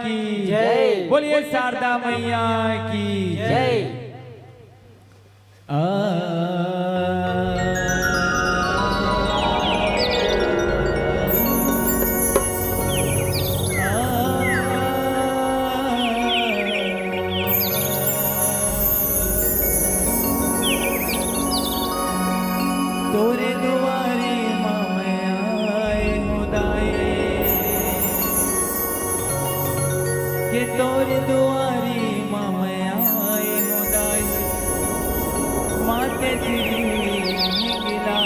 की जय। बोलिए शारदा मैया की जय। तोरे दुआरे माँ मैं आए हूँ दाए के तोरे दुआरे माँ मैं आए हूँ दाए माते श्री गिला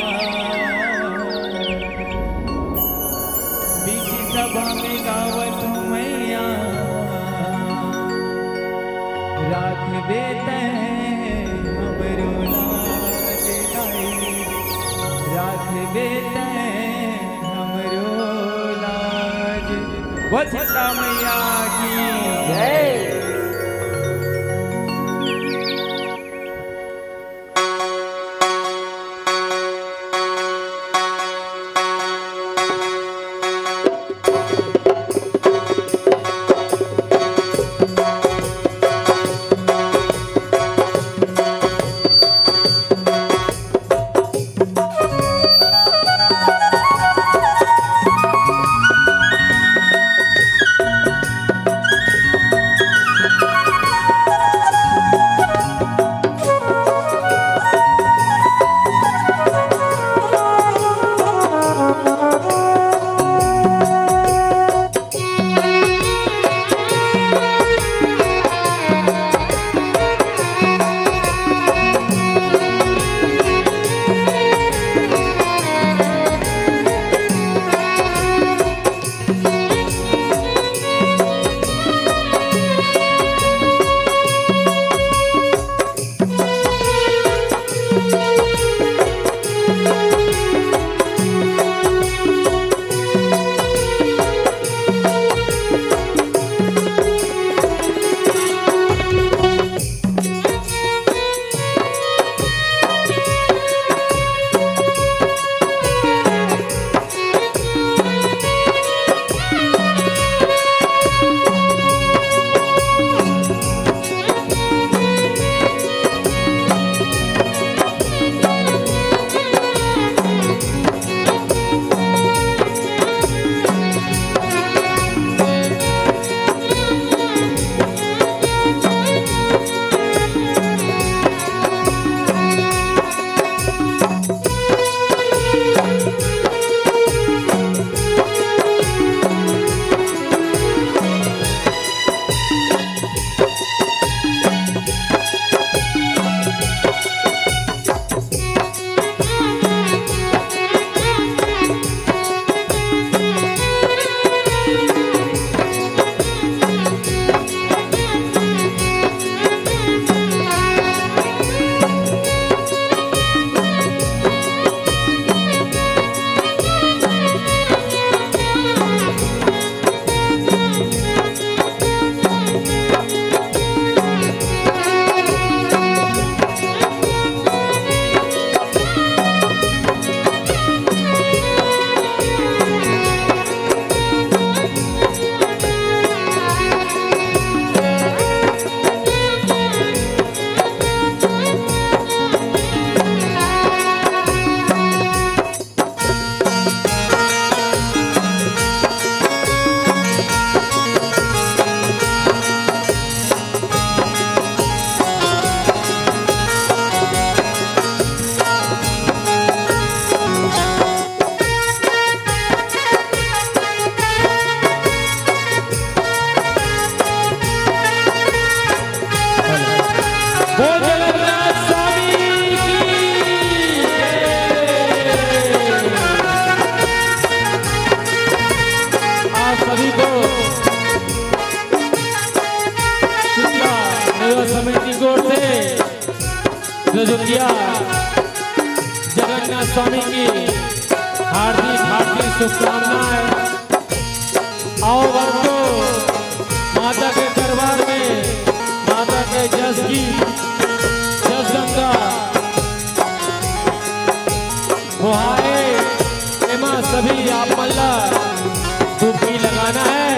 बीच सभा में गावत हूँ मैया राख देते हमरो लाज गाई राख देते हमरो लाज बोल सीता मैया की जय। रजुकिया जगन्नाथ स्वामी की हार्दिक हार्दिक शुभकामनाएं। आओ भक्तों, माता के दरबार में माता के जस की जस गंगा बुहाए एमा सभी आप मल्ला डुबकी लगाना है।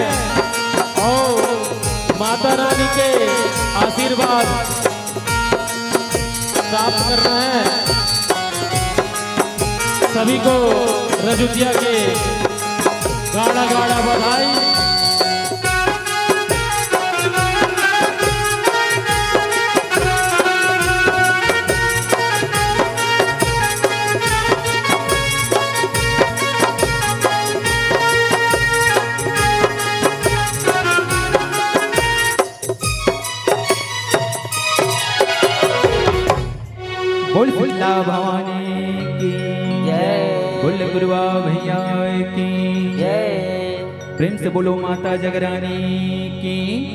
और माता रानी के आशीर्वाद प्राप्त करना है। सभी को रजुतिया के गाड़ा गाड़ा बधाई। बोल शीतला भवानी की जय। बोल गुरुआ भैया की जय प्रेम से बोलो माता जगरानी की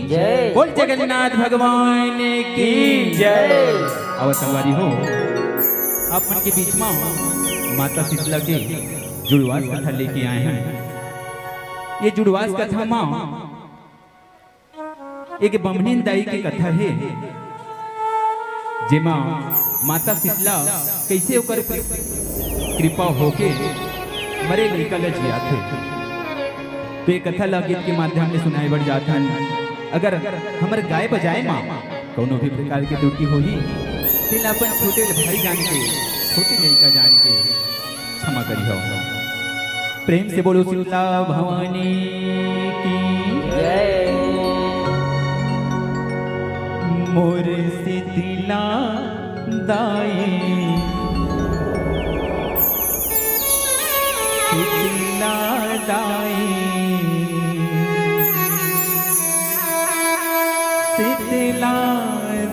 जय। बोल जगन्नाथ भगवान की जय। और संगवारी हो अपन के बीच में माता शीतला के जुड़वास कथा लेके आए हैं। ये जुड़वास कथा में एक बमनीन दाई की कथा है जेमा माता शीतला कैसे ओकर कृपा होके मरे लड़का ल जिया थे। तो ये कथा ला गीत के माध्यम से सुनाए बढ़ जाता है। अगर हमारे गाय बजाए माँ कोनो भी प्रकार की त्रुटि होगी फिर अपन छोटे भाई जान के छोटे लड़का जान के क्षमा करी हो। प्रेम से बोलो शीतला भवानी की जय। मोर शीतला दाई शीतला दाई शीतला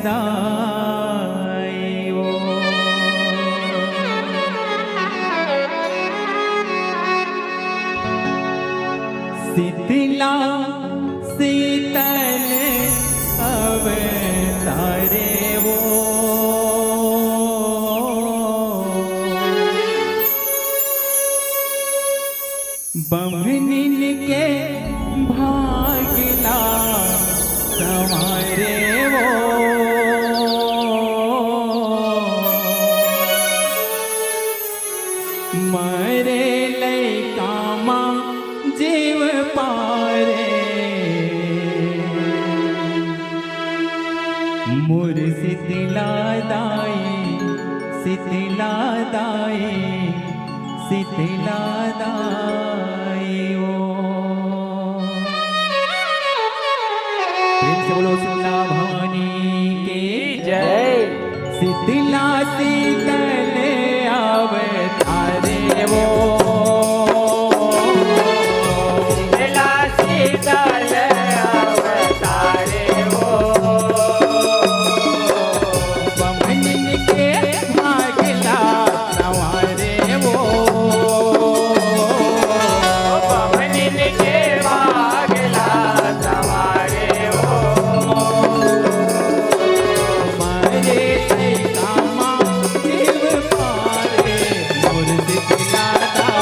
दाई ओ शीतला शीतल अवतारे वो बमनिन के भागला संवारे वो मरे लैका माँ जीव पारे मोर शीतला दाई शीतला दाई शीतला दाई ओ। प्रेम से बोलो शीतला भवानी की जय। शीतला शीतल अवतारे वो शीतला शीतल अवतारे वो बमनिन के भागला संवारे वो बमनिन के भागला संवारे वो मरे लैका माँ जीव पारे मोर शीतला दाई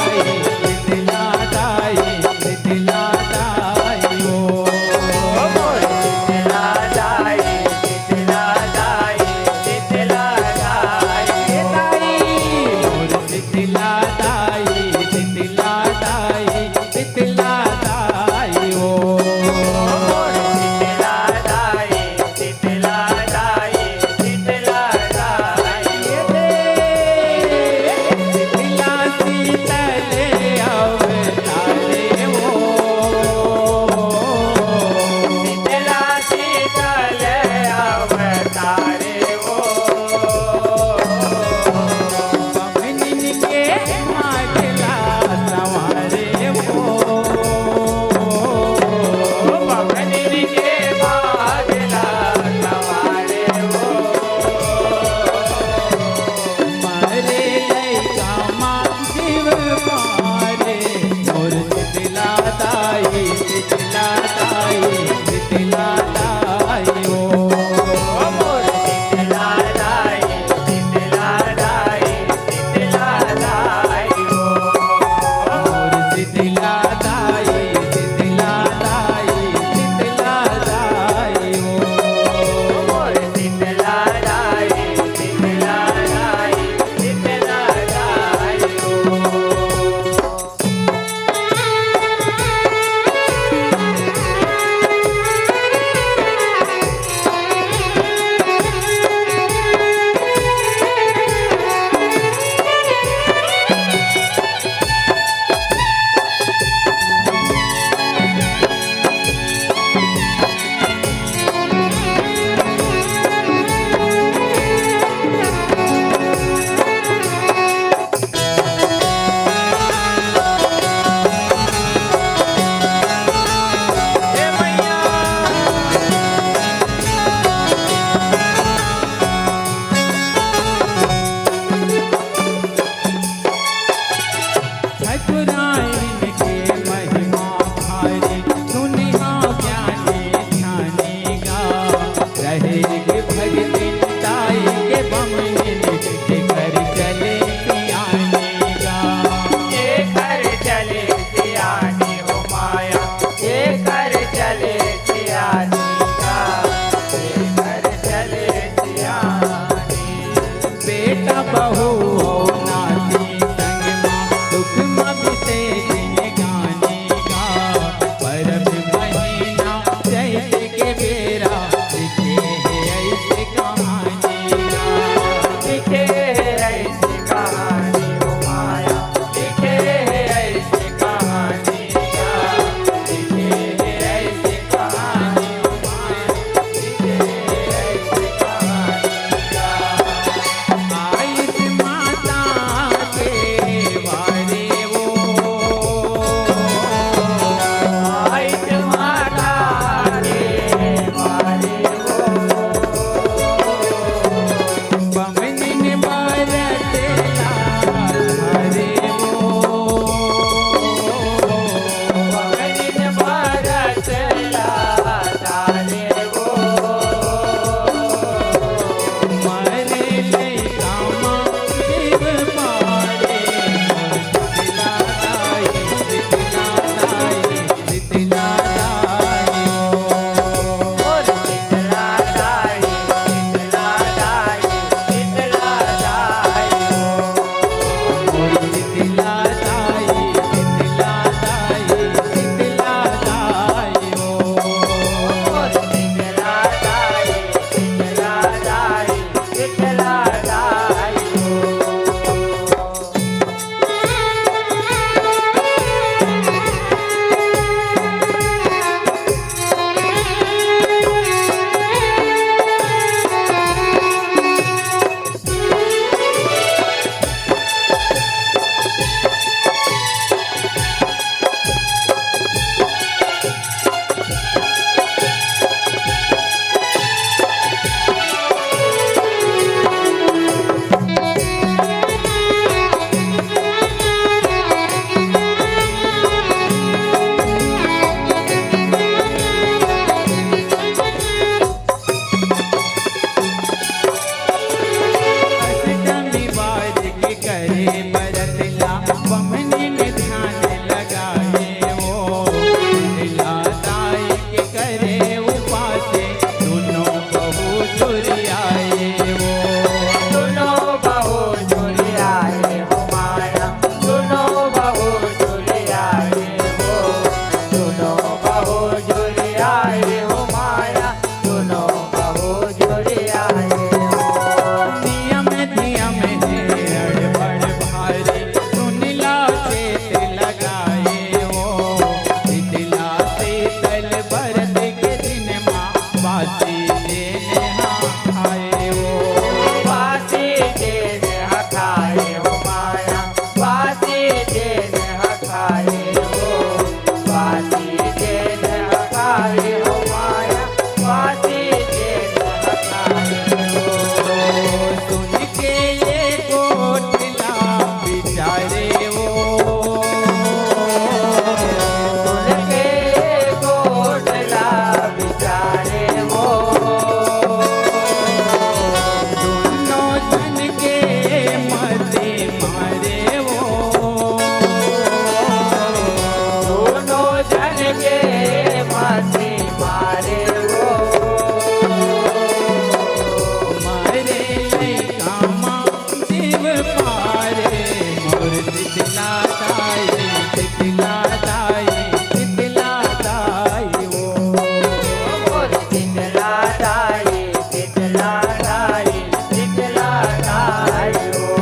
शीतला ताई शीतला ताई शीतला ताई हो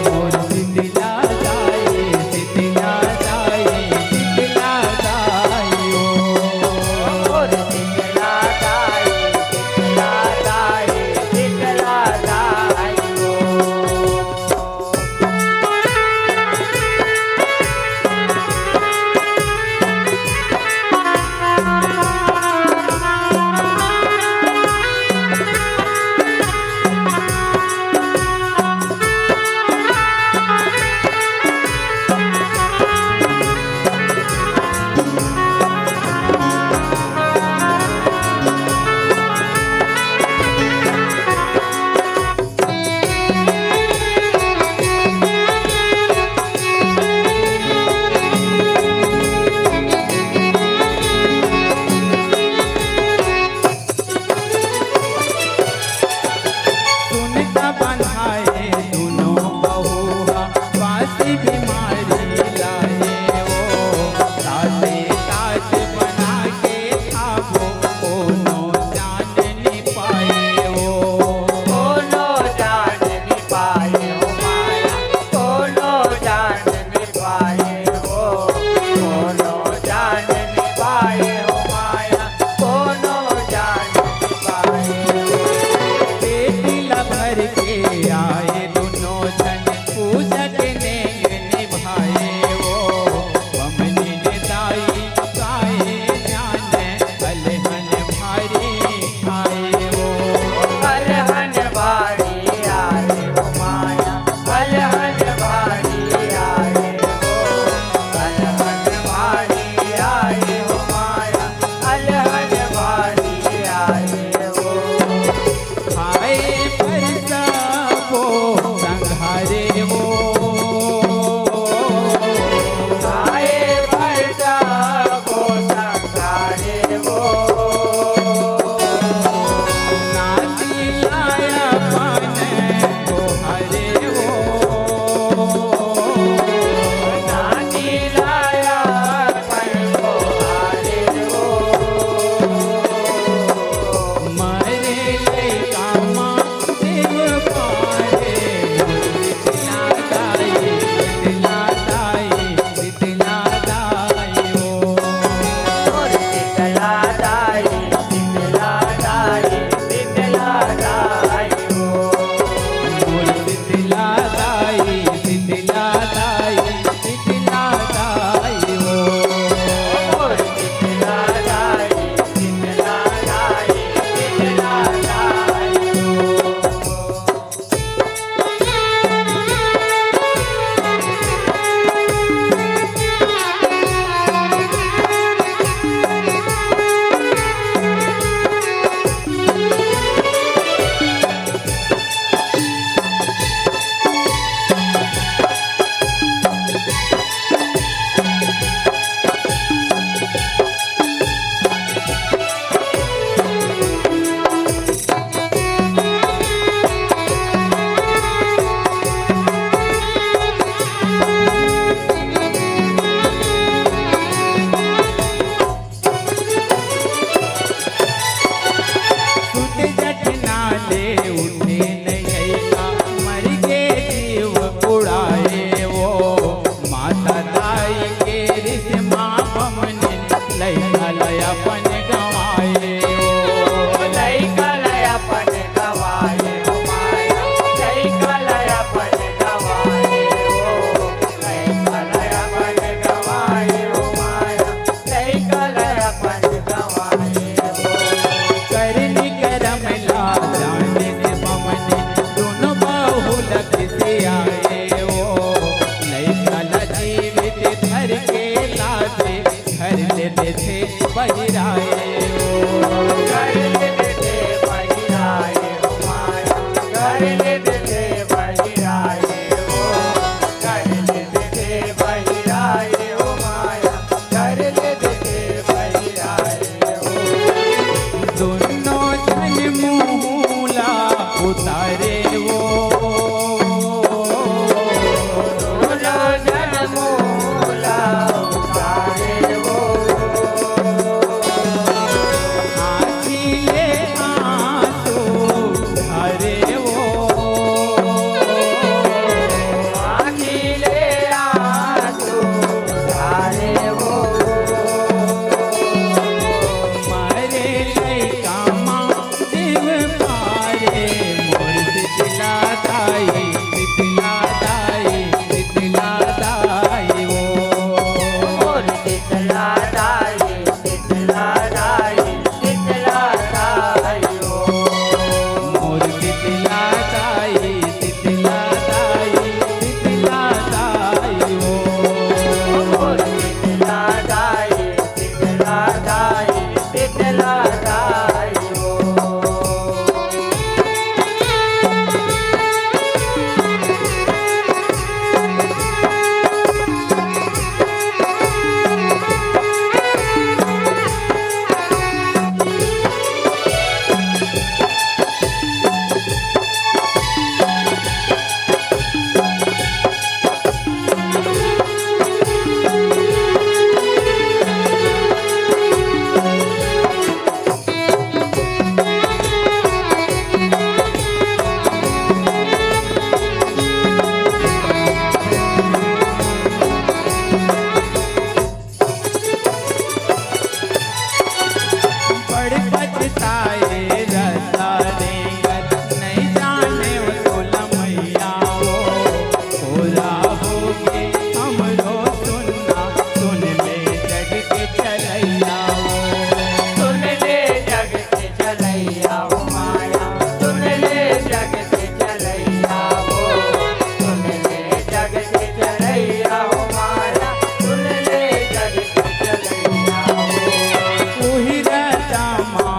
मोर शीतला ताई शीतला ताई शीतला ताई हो मोर शीतला ताई शीतला ताई शीतला ताई हो शीतला दाई हो। बड़ पछताए रता देंगत नहीं जाने वो तोला मैया वो भोला होगे हमरो सुनना सुन ले जग के चलैया वो सुन ले जग से चलैया हो माया, सुन ले जग से चलैया हो। सुन ले जग से चलैया हो माया, सुन ले जग से चलैया हो। तू ही रहता माँ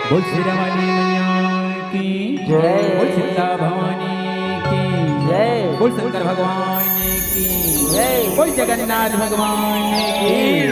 बोल शेरावाली मैया की जय। बोल शीतला भवानी की जय। बोल शंकर भगवान की जय। बोल जगन्नाथ भगवान की